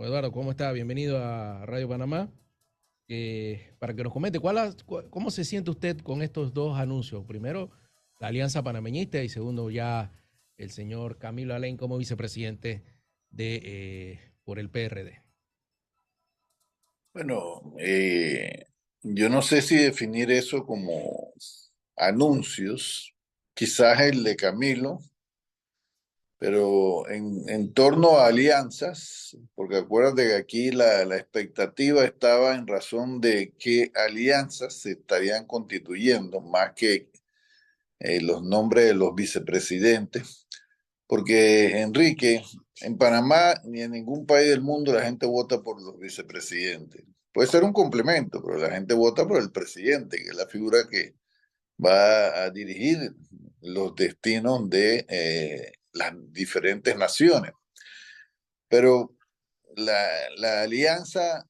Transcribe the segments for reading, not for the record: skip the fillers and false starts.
Juan Eduardo, ¿cómo está? Bienvenido a Radio Panamá. Para que nos comente, ¿cómo se siente usted con estos dos anuncios? Primero, la Alianza Panameñista y segundo, ya el señor Camilo Alain como vicepresidente por el PRD. Bueno, yo no sé si definir eso como anuncios, quizás el de Camilo, pero en torno a alianzas, porque acuérdate que aquí la expectativa estaba en razón de qué alianzas se estarían constituyendo, más que los nombres de los vicepresidentes, porque Enrique, en Panamá ni en ningún país del mundo la gente vota por los vicepresidentes. Puede ser un complemento, pero la gente vota por el presidente, que es la figura que va a dirigir los destinos de las diferentes naciones. Pero la alianza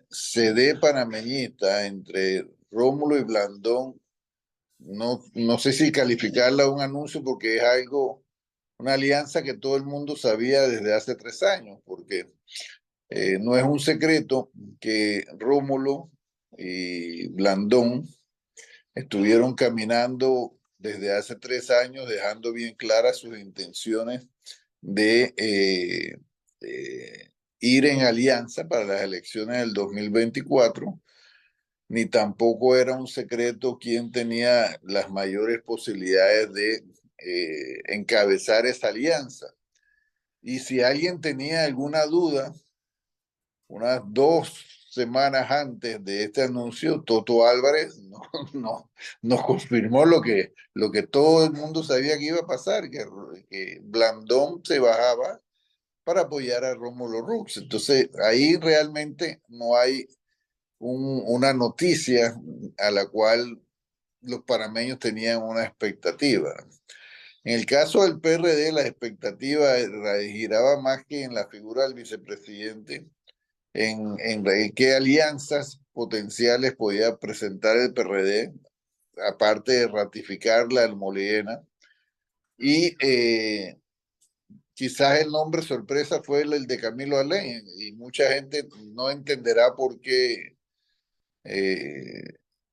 CD panameñista entre Rómulo y Blandón, no sé si calificarla un anuncio porque es algo, una alianza que todo el mundo sabía desde hace 3 años, porque no es un secreto que Rómulo y Blandón estuvieron caminando desde hace 3 años, dejando bien claras sus intenciones de ir en alianza para las elecciones del 2024, ni tampoco era un secreto quién tenía las mayores posibilidades de encabezar esa alianza. Y si alguien tenía alguna duda, unas 2 semanas antes de este anuncio, Toto Álvarez no, nos confirmó lo que todo el mundo sabía que iba a pasar, que Blandón se bajaba para apoyar a Rómulo Rux. Entonces, ahí realmente no hay una noticia a la cual los panameños tenían una expectativa. En el caso del PRD, la expectativa giraba más que en la figura del vicepresidente, en qué alianzas potenciales podía presentar el PRD, aparte de ratificar la Almolena. Y quizás el nombre sorpresa fue el de Camilo Alain, y mucha gente no entenderá por qué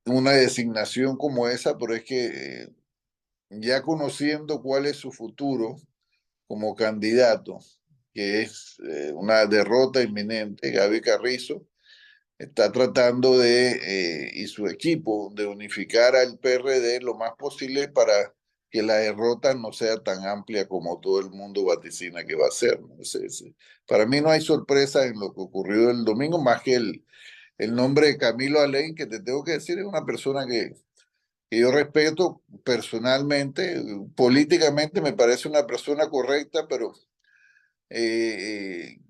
una designación como esa, pero es que ya conociendo cuál es su futuro como candidato, que es una derrota inminente, Gaby Carrizo está tratando y su equipo, de unificar al PRD lo más posible para que la derrota no sea tan amplia como todo el mundo vaticina que va a ser, ¿no? Para mí no hay sorpresa en lo que ocurrió el domingo, más que el nombre de Camilo Alain, que te tengo que decir, es una persona que yo respeto personalmente, políticamente me parece una persona correcta, pero eh,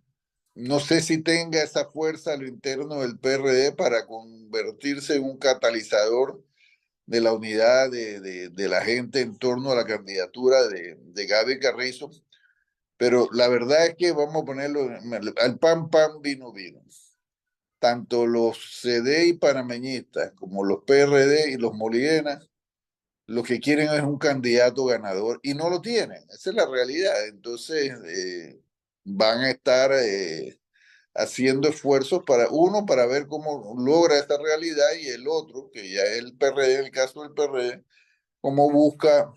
no sé si tenga esa fuerza a lo interno del PRD para convertirse en un catalizador de la unidad de la gente en torno a la candidatura de Gaby Carrizo. Pero la verdad es que vamos a ponerlo al pan, pan, vino, vino. Tanto los CD y panameñistas como los PRD y los Moliguenas, lo que quieren es un candidato ganador y no lo tienen. Esa es la realidad. Entonces, van a estar haciendo esfuerzos para ver cómo logra esta realidad, y el otro, que ya es el PRD, en el caso del PRD, cómo busca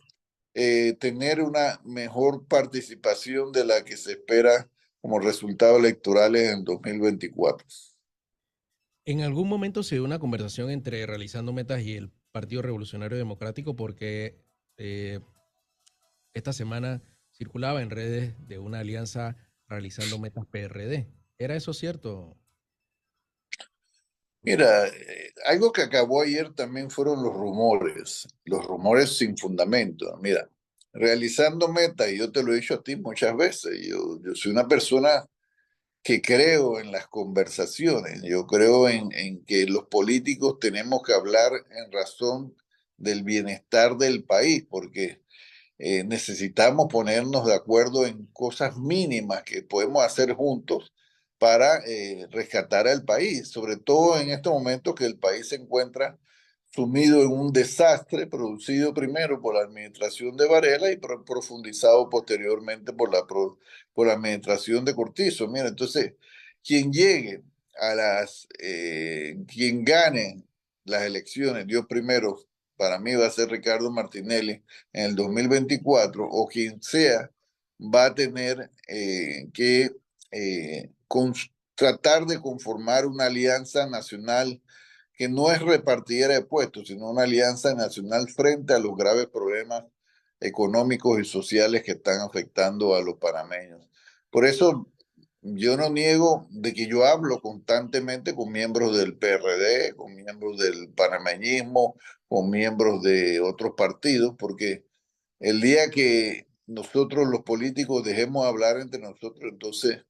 tener una mejor participación de la que se espera como resultados electorales en 2024. ¿En algún momento se dio una conversación entre Realizando Metas y el Partido Revolucionario Democrático? Porque eh, esta semana circulaba en redes de una alianza Realizando Metas PRD. ¿Era eso cierto? Mira, algo que acabó ayer también fueron los rumores sin fundamento. Mira, realizando metas, y yo te lo he dicho a ti muchas veces, yo soy una persona que creo en las conversaciones, yo creo en que los políticos tenemos que hablar en razón del bienestar del país, porque necesitamos ponernos de acuerdo en cosas mínimas que podemos hacer juntos para rescatar al país, sobre todo en estos momentos que el país se encuentra sumido en un desastre producido primero por la administración de Varela y profundizado posteriormente por la administración de Cortizo. Mira, entonces, quien llegue quien gane las elecciones, Dios primero, para mí va a ser Ricardo Martinelli en el 2024, o quien sea, va a tener que tratar de conformar una alianza nacional que no es repartidera de puestos, sino una alianza nacional frente a los graves problemas económicos y sociales que están afectando a los panameños. Por eso yo no niego de que yo hablo constantemente con miembros del PRD, con miembros del panameñismo, con miembros de otros partidos, porque el día que nosotros los políticos dejemos hablar entre nosotros, entonces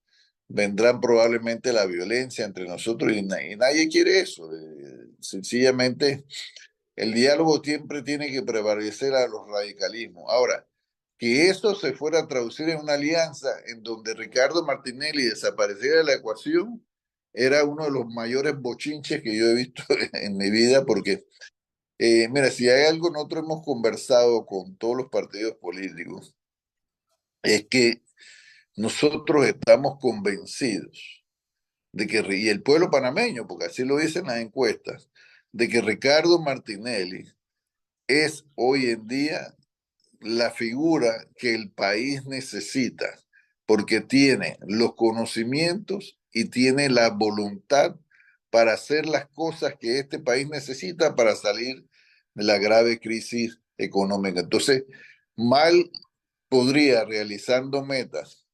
vendrán probablemente la violencia entre nosotros y nadie quiere eso. Sencillamente, el diálogo siempre tiene que prevalecer a los radicalismos. Ahora, que eso se fuera a traducir en una alianza en donde Ricardo Martinelli desapareciera de la ecuación, era uno de los mayores bochinches que yo he visto en mi vida, porque, mira, si hay algo nosotros hemos conversado con todos los partidos políticos, es que nosotros estamos convencidos de que, y el pueblo panameño, porque así lo dicen las encuestas, de que Ricardo Martinelli es hoy en día la figura que el país necesita, porque tiene los conocimientos y tiene la voluntad para hacer las cosas que este país necesita para salir de la grave crisis económica. Entonces, mal podría, realizando metas,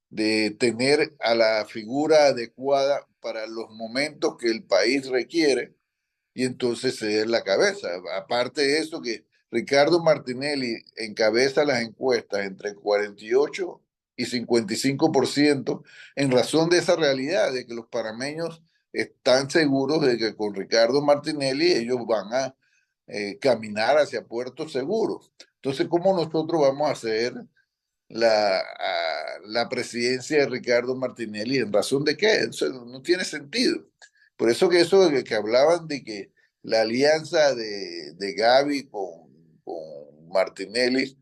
de tener a la figura adecuada para los momentos que el país requiere y entonces ceder la cabeza. Aparte de eso, que Ricardo Martinelli encabeza las encuestas entre 48 y 55% en razón de esa realidad, de que los panameños están seguros de que con Ricardo Martinelli ellos van a caminar hacia puertos seguros. Entonces, ¿cómo nosotros vamos a hacer la presidencia de Ricardo Martinelli? ¿En razón de qué? Eso no tiene sentido. Por eso que hablaban de que la alianza de Gavi con Martinelli,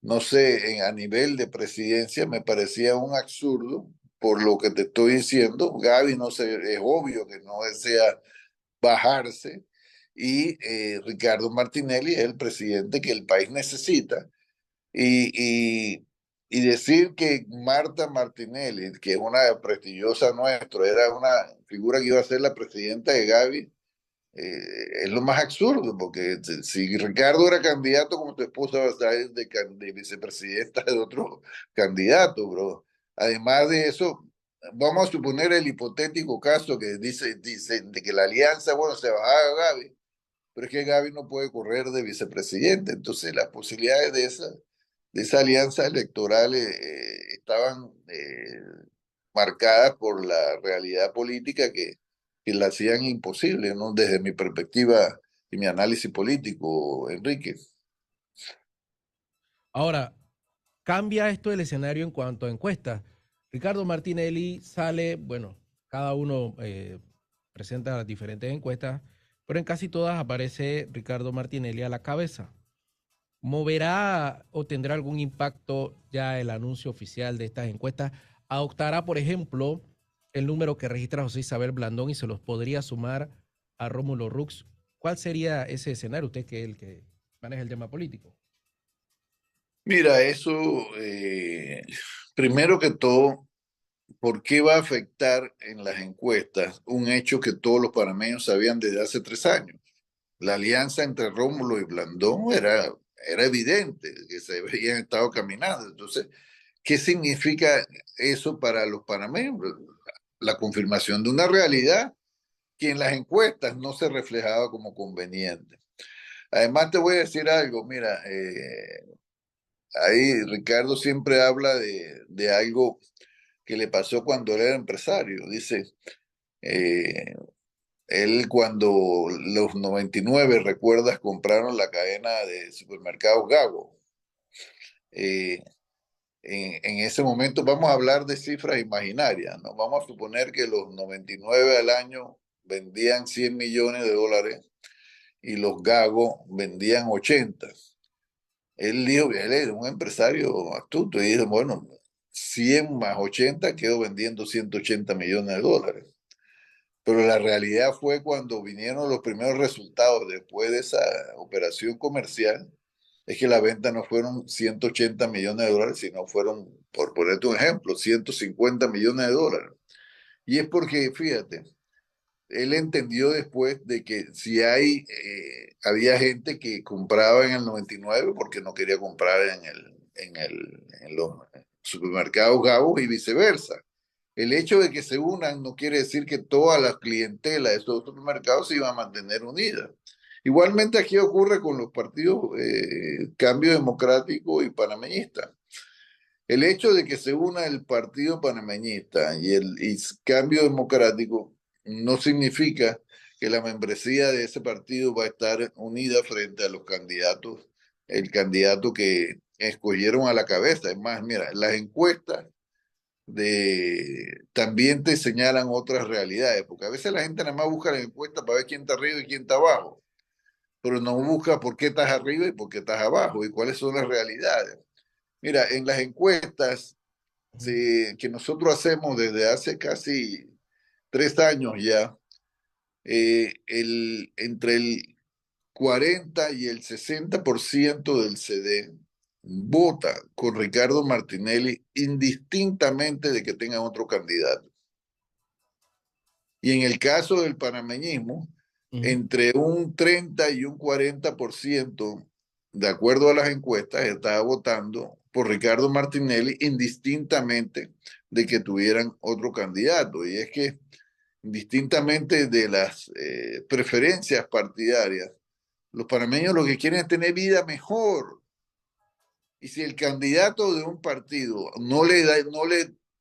no sé, a nivel de presidencia me parecía un absurdo por lo que te estoy diciendo. Gavi no sé, es obvio que no desea bajarse y Ricardo Martinelli es el presidente que el país necesita y, y, y decir que Marta Martinelli, que es una prestigiosa nuestra, era una figura que iba a ser la presidenta de Gavi, es lo más absurdo, porque si Ricardo era candidato, como tu esposa va a estar de vicepresidenta de otro candidato, bro. Además de eso, vamos a suponer el hipotético caso que dice de que la alianza, bueno, se va a Gavi, pero es que Gavi no puede correr de vicepresidente. Entonces, las posibilidades de esa alianza electoral estaban marcadas por la realidad política que la hacían imposible, ¿no? Desde mi perspectiva y mi análisis político, Enrique. Ahora, cambia esto el escenario en cuanto a encuestas. Ricardo Martinelli sale, bueno, cada uno presenta las diferentes encuestas, pero en casi todas aparece Ricardo Martinelli a la cabeza. ¿Moverá o tendrá algún impacto ya el anuncio oficial de estas encuestas? ¿Adoptará, por ejemplo, el número que registra José Isabel Blandón y se los podría sumar a Rómulo Rux? ¿Cuál sería ese escenario? Usted que es el que maneja el tema político. Mira, eso, primero que todo, ¿por qué va a afectar en las encuestas un hecho que todos los panameños sabían desde hace 3 años? La alianza entre Rómulo y Blandón era evidente, que se habían estado caminando. Entonces, ¿qué significa eso para los panameños? La confirmación de una realidad que en las encuestas no se reflejaba como conveniente. Además, te voy a decir algo, mira, ahí Ricardo siempre habla de algo que le pasó cuando él era empresario. Dice, eh, él cuando los 99, recuerdas, compraron la cadena de supermercados Gago. Eh, en ese momento vamos a hablar de cifras imaginarias, ¿no? Vamos a suponer que los 99 al año vendían $100 millones y los Gagos vendían 80. Él dijo que él era un empresario astuto y dijo, bueno, 100 más 80 quedó vendiendo 180 millones de dólares. Pero la realidad fue cuando vinieron los primeros resultados después de esa operación comercial, es que la venta no fueron 180 millones de dólares, sino fueron, por ponerte un ejemplo, 150 millones de dólares. Y es porque, fíjate, él entendió después de que si había gente que compraba en el 99 porque no quería comprar en los supermercados Gabos y viceversa. El hecho de que se unan no quiere decir que toda la clientela de estos supermercados se iba a mantener unida. Igualmente aquí ocurre con los partidos Cambio Democrático y Panameñista. El hecho de que se una el Partido Panameñista y Cambio Democrático no significa que la membresía de ese partido va a estar unida frente a los candidatos, el candidato que escogieron a la cabeza. Es más, mira, las encuestas también te señalan otras realidades, porque a veces la gente nada más busca la encuesta para ver quién está arriba y quién está abajo, pero no busca por qué estás arriba y por qué estás abajo y cuáles son las realidades. Mira, en las encuestas que nosotros hacemos desde hace casi 3 años ya, entre el 40 y el 60% del CD vota con Ricardo Martinelli indistintamente de que tengan otro candidato. Y en el caso del panameñismo, entre un 30 y un 40%, de acuerdo a las encuestas, estaba votando por Ricardo Martinelli indistintamente de que tuvieran otro candidato. Y es que, distintamente de las preferencias partidarias, los panameños lo que quieren es tener vida mejor. Y si el candidato de un partido no le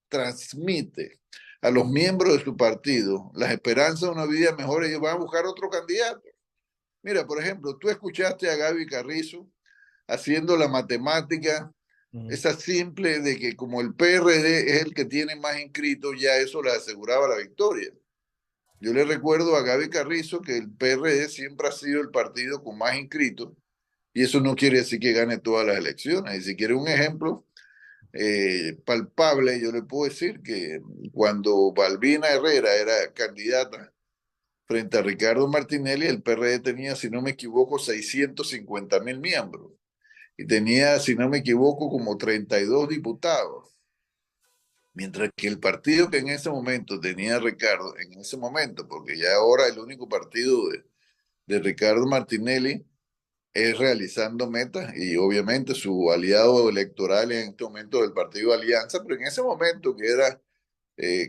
transmite a los miembros de su partido las esperanzas de una vida mejor, ellos van a buscar otro candidato. Mira, por ejemplo, tú escuchaste a Gaby Carrizo haciendo la matemática, esa simple de que como el PRD es el que tiene más inscritos, ya eso le aseguraba la victoria. Yo le recuerdo a Gaby Carrizo que el PRD siempre ha sido el partido con más inscritos y eso no quiere decir que gane todas las elecciones. Y si quiere un ejemplo palpable, yo le puedo decir que cuando Balbina Herrera era candidata frente a Ricardo Martinelli, el PRD tenía, si no me equivoco, 650.000 miembros y tenía, si no me equivoco, como 32 diputados. Mientras que el partido que en ese momento tenía Ricardo, en ese momento, porque ya ahora el único partido de Ricardo Martinelli es realizando metas y obviamente su aliado electoral en este momento del partido Alianza, pero en ese momento que era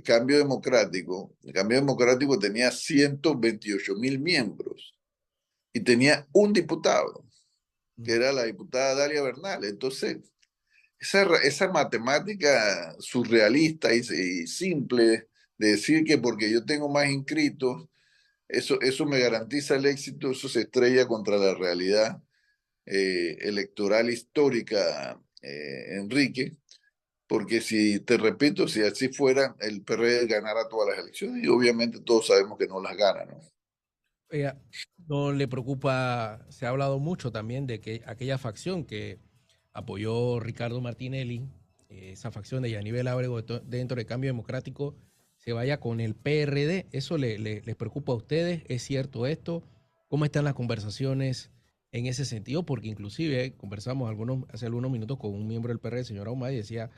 Cambio Democrático, el Cambio Democrático tenía 128.000 miembros y tenía un diputado, que era la diputada Dalia Bernal. Entonces, esa matemática surrealista y simple de decir que porque yo tengo más inscritos, eso me garantiza el éxito, eso se estrella contra la realidad electoral histórica, Enrique, porque si, te repito, si así fuera, el PRD ganara todas las elecciones y obviamente todos sabemos que no las gana, ¿no? Oiga, no le preocupa, se ha hablado mucho también de que aquella facción que apoyó Ricardo Martinelli, esa facción de Yanivel Ábrego dentro del Cambio Democrático, se vaya con el PRD. ¿Eso les preocupa a ustedes? ¿Es cierto esto? ¿Cómo están las conversaciones en ese sentido? Porque inclusive conversamos hace algunos minutos con un miembro del PRD, el señor Ahumada, y decía,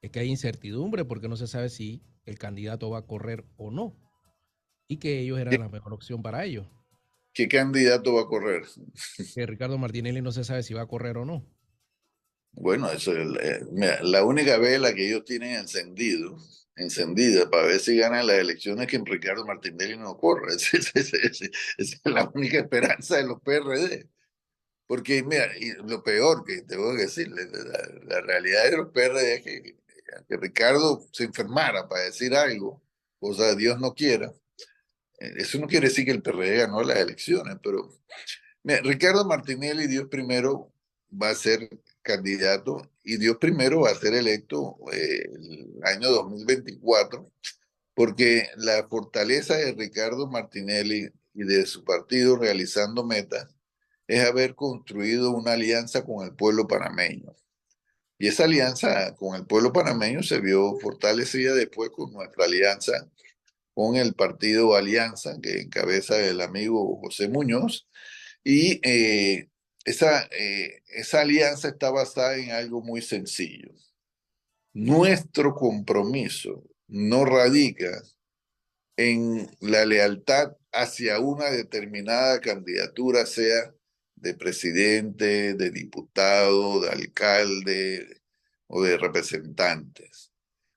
es que hay incertidumbre porque no se sabe si el candidato va a correr o no, y que ellos eran ¿Qué, la mejor opción para ellos. qué candidato va a correr? Que Ricardo Martinelli no se sabe si va a correr o no. Bueno, mira, la única vela que ellos tienen encendida para ver si ganan las elecciones es que Ricardo Martinelli no corra. Esa es la única esperanza de los PRD. Porque, mira, y lo peor que te voy a decir, la realidad de los PRD es que Ricardo se enfermara para decir algo, o sea, Dios no quiera. Eso no quiere decir que el PRD ganó las elecciones, pero mira, Ricardo Martinelli, Dios primero, va a ser candidato y Dios primero va a ser electo el año 2024, porque la fortaleza de Ricardo Martinelli y de su partido Realizando Metas es haber construido una alianza con el pueblo panameño. Y esa alianza con el pueblo panameño se vio fortalecida después con nuestra alianza con el partido Alianza, que encabeza el amigo José Muñoz. Y esa alianza está basada en algo muy sencillo. Nuestro compromiso no radica en la lealtad hacia una determinada candidatura, sea de presidente, de diputado, de alcalde o de representantes.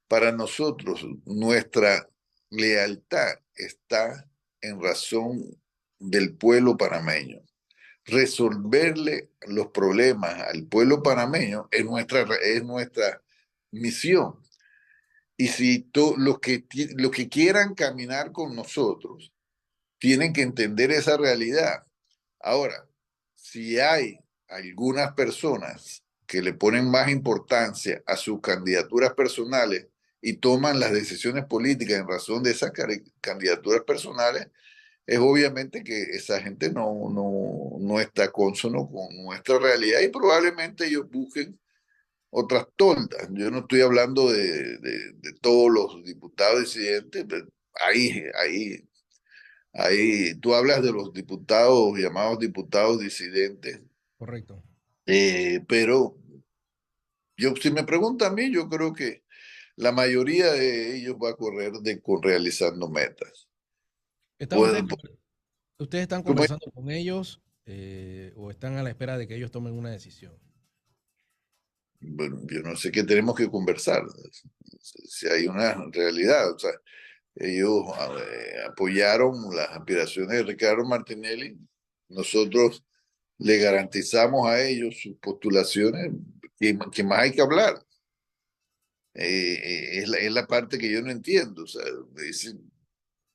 Para nosotros, nuestra lealtad está en razón del pueblo panameño. Resolverle los problemas al pueblo panameño es nuestra misión. Y si los que quieran caminar con nosotros tienen que entender esa realidad. Ahora, si hay algunas personas que le ponen más importancia a sus candidaturas personales y toman las decisiones políticas en razón de esas candidaturas personales, es obviamente que esa gente no está consono con nuestra realidad y probablemente ellos busquen otras toldas. Yo no estoy hablando de todos los diputados disidentes, pero ahí tú hablas de los diputados, llamados diputados disidentes, Correcto. pero si me preguntan a mí, yo creo que la mayoría de ellos va a correr con Realizando Metas. ¿Están Pues, ustedes están como conversando con ellos o están a la espera de que ellos tomen una decisión? bueno, yo no sé qué tenemos que conversar, si hay una realidad, o sea, ellos apoyaron las aspiraciones de Ricardo Martinelli, nosotros le garantizamos a ellos sus postulaciones, que más hay que hablar. Es la parte que yo no entiendo, o sea, dicen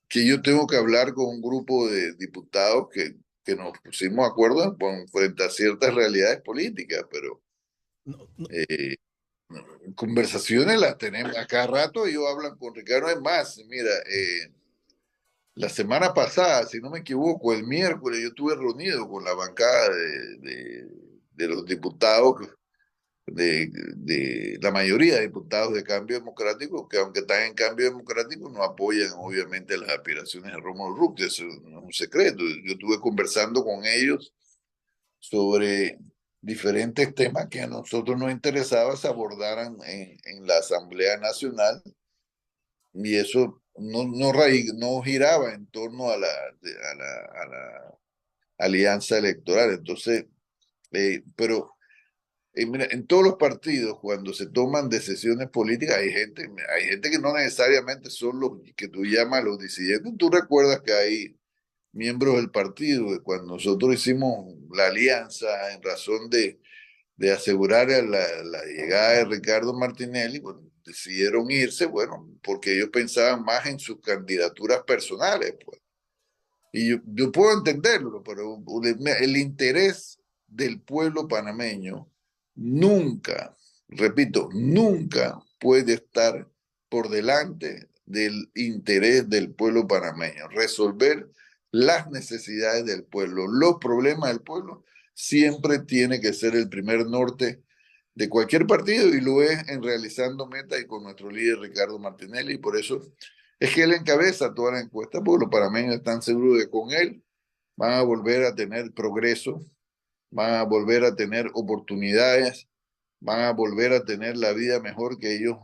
que yo tengo que hablar con un grupo de diputados que nos pusimos de acuerdo frente a ciertas realidades políticas, pero No, no. eh, conversaciones las tenemos a cada rato. Ellos hablan con Ricardo. Es más, mira, la semana pasada, si no me equivoco, el miércoles yo estuve reunido con la bancada de los diputados, de la mayoría de diputados de Cambio Democrático, que aunque están en Cambio Democrático, no apoyan obviamente las aspiraciones de Rómulo Rux, eso no es un secreto. Yo estuve conversando con ellos sobre diferentes temas que a nosotros nos interesaba se abordaran en la Asamblea Nacional, y eso no giraba en torno a la alianza electoral. Entonces, pero mira, en todos los partidos, cuando se toman decisiones políticas, hay gente que no necesariamente son los que tú llamas los disidentes. Tú recuerdas que hay miembros del partido que cuando nosotros hicimos la alianza en razón de asegurar la llegada de Ricardo Martinelli, bueno, decidieron irse, bueno, porque ellos pensaban más en sus candidaturas personales, pues. Y yo puedo entenderlo, pero el interés del pueblo panameño nunca, repito, nunca puede estar por delante del interés del pueblo panameño. Resolver las necesidades del pueblo, los problemas del pueblo, siempre tiene que ser el primer norte de cualquier partido, y lo es en Realizando Meta y con nuestro líder Ricardo Martinelli. Y por eso es que él encabeza toda la encuesta, porque los panameños están seguros de que con él van a volver a tener progreso, van a volver a tener oportunidades, van a volver a tener la vida mejor que ellos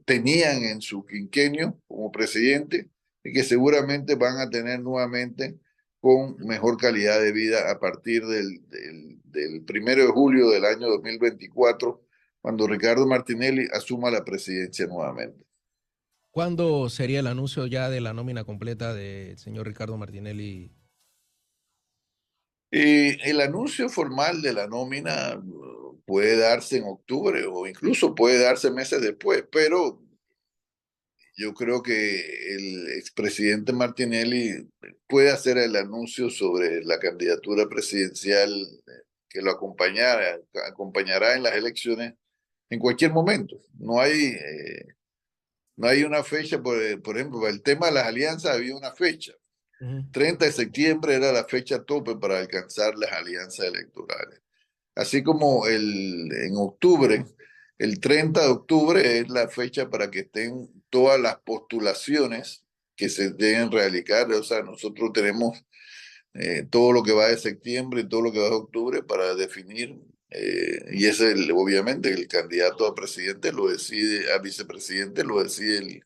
tenían en su quinquenio como presidente, y que seguramente van a tener nuevamente con mejor calidad de vida a partir del 1 de julio del año 2024, cuando Ricardo Martinelli asuma la presidencia nuevamente. ¿Cuándo sería el anuncio ya de la nómina completa del señor Ricardo Martinelli? El anuncio formal de la nómina puede darse en octubre o incluso puede darse meses después, pero yo creo que el expresidente Martinelli puede hacer el anuncio sobre la candidatura presidencial que lo acompañará en las elecciones en cualquier momento. No hay una fecha, por ejemplo, para el tema de las alianzas había una fecha. Ujú. 30 de septiembre era la fecha tope para alcanzar las alianzas electorales. Así como en octubre, el 30 de octubre es la fecha para que estén todas las postulaciones que se deben realizar. O sea, nosotros tenemos todo lo que va de septiembre y todo lo que va de octubre para definir, y es obviamente el candidato a presidente lo decide, a vicepresidente lo decide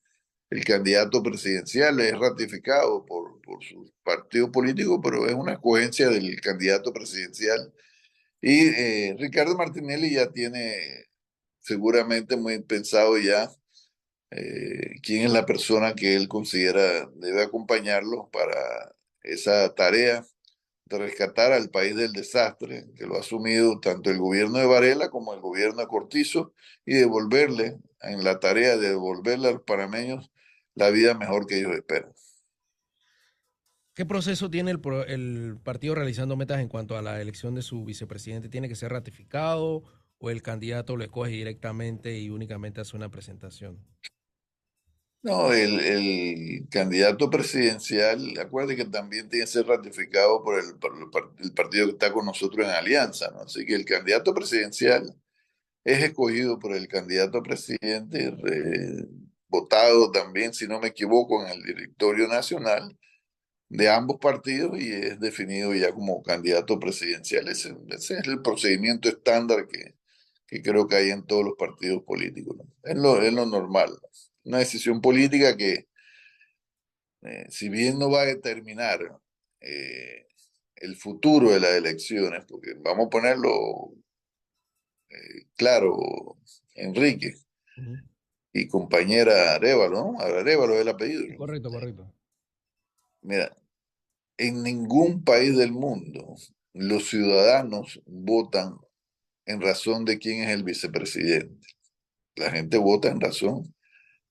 el candidato presidencial, es ratificado por su partido político, pero es una escogencia del candidato presidencial. Y Ricardo Martinelli ya tiene seguramente muy pensado ya quién es la persona que él considera debe acompañarlo para esa tarea de rescatar al país del desastre, que lo ha asumido tanto el gobierno de Varela como el gobierno de Cortizo, y devolverle, en la tarea de devolverle a los panameños la vida mejor que ellos esperan. ¿Qué proceso tiene el partido realizando metas en cuanto a la elección de su vicepresidente? ¿Tiene que ser ratificado o el candidato lo escoge directamente y únicamente hace una presentación? No, el candidato presidencial, acuérdate que también tiene que ser ratificado por el partido que está con nosotros en alianza, ¿no? Así que el candidato presidencial es escogido por el candidato a presidente, votado también, si no me equivoco, en el directorio nacional de ambos partidos y es definido ya como candidato presidencial. Ese es el procedimiento estándar que creo que hay en todos los partidos políticos, ¿no? Es lo normal, ¿no? Una decisión política que, si bien no va a determinar eh, el futuro de las elecciones, porque vamos a ponerlo claro, Enrique Ujú. y compañera Arévalo, ¿no? Arévalo es el apellido, Sí, ¿no? correcto, correcto. Mira, en ningún país del mundo los ciudadanos votan en razón de quién es el vicepresidente. La gente vota en razón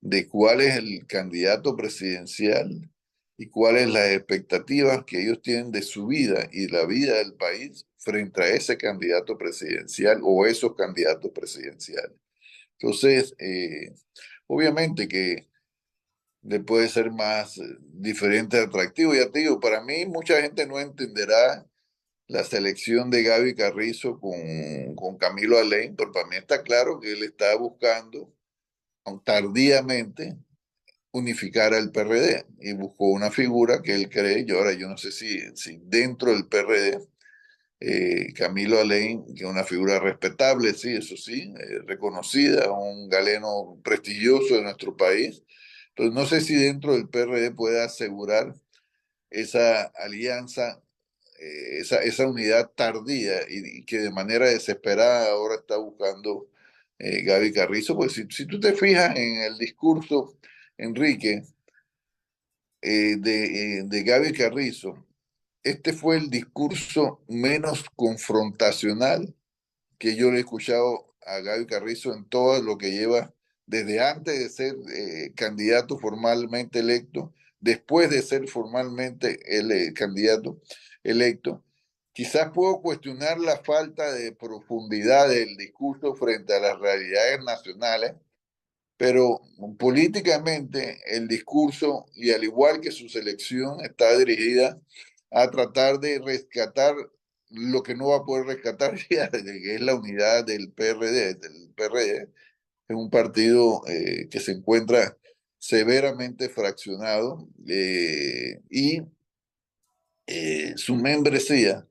de cuál es el candidato presidencial y cuáles las expectativas que ellos tienen de su vida y la vida del país frente a ese candidato presidencial o esos candidatos presidenciales. Entonces, obviamente que le puede ser más diferente, atractivo. Ya te digo, para mí mucha gente no entenderá la selección de Gaby Carrizo con Camilo Alain, pero para mí está claro que él está buscando tardíamente unificar al PRD y buscó una figura que él cree, y ahora yo no sé si dentro del PRD, Camilo Alain, que es una figura respetable, sí, eso sí, reconocida, un galeno prestigioso de nuestro país, entonces no sé si dentro del PRD puede asegurar esa alianza, esa unidad tardía y que de manera desesperada ahora está buscando Gaby Carrizo, pues si tú te fijas en el discurso, Enrique, de Gaby Carrizo, este fue el discurso menos confrontacional que yo le he escuchado a Gaby Carrizo en todo lo que lleva desde antes de ser candidato formalmente electo, después de ser formalmente el candidato electo. Quizás puedo cuestionar la falta de profundidad del discurso frente a las realidades nacionales, pero políticamente el discurso, y al igual que su selección, está dirigida a tratar de rescatar lo que no va a poder rescatar ya, que es la unidad del PRD. El PRD es un partido que se encuentra severamente fraccionado, y su membresía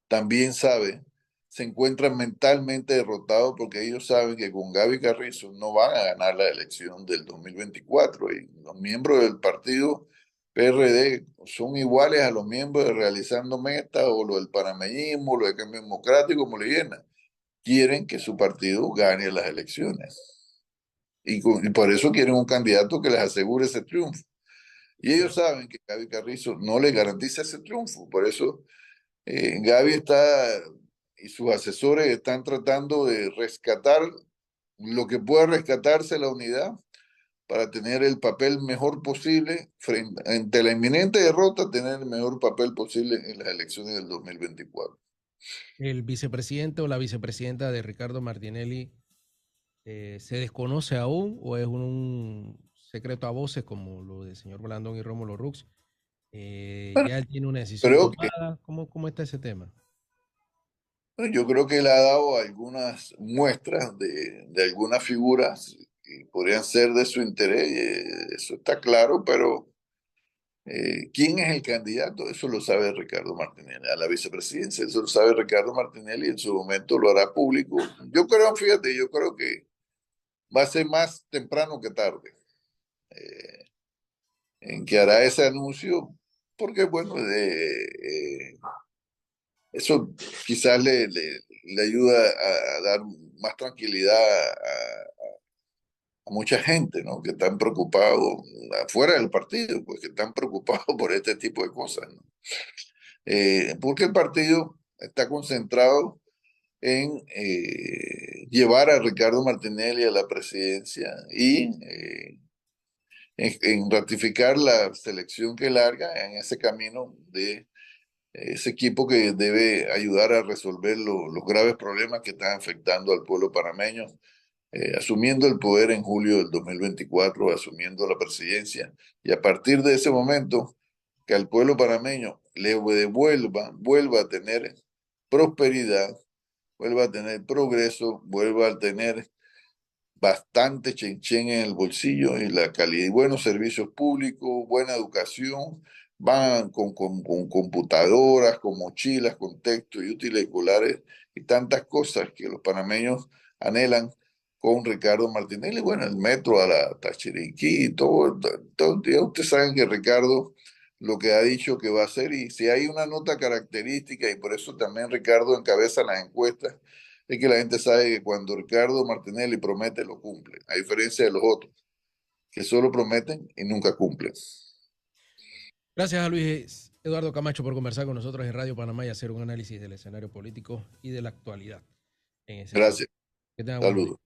también sabe, se encuentran mentalmente derrotados porque ellos saben que con Gaby Carrizo no van a ganar la elección del 2024 y los miembros del partido PRD son iguales a los miembros de Realizando Meta o lo del panameñismo, lo del Cambio Democrático, como le llaman. Quieren que su partido gane las elecciones y por eso quieren un candidato que les asegure ese triunfo. Y ellos Sí. saben que Gaby Carrizo no les garantiza ese triunfo, por eso Gaby está y sus asesores están tratando de rescatar lo que pueda rescatarse la unidad para tener el papel mejor posible ante la inminente derrota, tener el mejor papel posible en las elecciones del 2024. ¿El vicepresidente o la vicepresidenta de Ricardo Martinelli se desconoce aún o es un secreto a voces como lo del señor Blandón y Rómulo Rux? Bueno, ¿Ya él tiene una decisión creo que, tomada? ¿Cómo está ese tema? bueno, yo creo que él ha dado algunas muestras de algunas figuras que podrían ser de su interés, y eso está claro, pero ¿quién es el candidato? Eso lo sabe Ricardo Martinelli. A la vicepresidencia, eso lo sabe Ricardo Martinelli y en su momento lo hará público. Yo creo, fíjate, yo creo que va a ser más temprano que tarde en que hará ese anuncio, porque bueno, eso quizás le ayuda a dar más tranquilidad a mucha gente, ¿no? Que están preocupados afuera del partido, pues que están preocupados por este tipo de cosas, ¿no? Porque el partido está concentrado en llevar a Ricardo Martinelli a la presidencia y en ratificar la selección que larga en ese camino de ese equipo que debe ayudar a resolver los graves problemas que están afectando al pueblo panameño, asumiendo el poder en julio del 2024, asumiendo la presidencia, y a partir de ese momento que al pueblo panameño le vuelva a tener prosperidad, vuelva a tener progreso, vuelva a tener bastante chenchen en el bolsillo y la calidad y buenos servicios públicos, buena educación, van con computadoras, con mochilas, con texto y útiles escolares y tantas cosas que los panameños anhelan con Ricardo Martinelli. Bueno, el metro a la Tachiriquí, todo, ya ustedes saben que Ricardo lo que ha dicho que va a hacer, y si hay una nota característica, y por eso también Ricardo encabeza las encuestas, es que la gente sabe que cuando Ricardo Martinelli promete, lo cumple, a diferencia de los otros, que solo prometen y nunca cumplen. Gracias a Luis Eduardo Camacho por conversar con nosotros en Radio Panamá y hacer un análisis del escenario político y de la actualidad en ese tema. Gracias. Que tenga buen día. Saludos.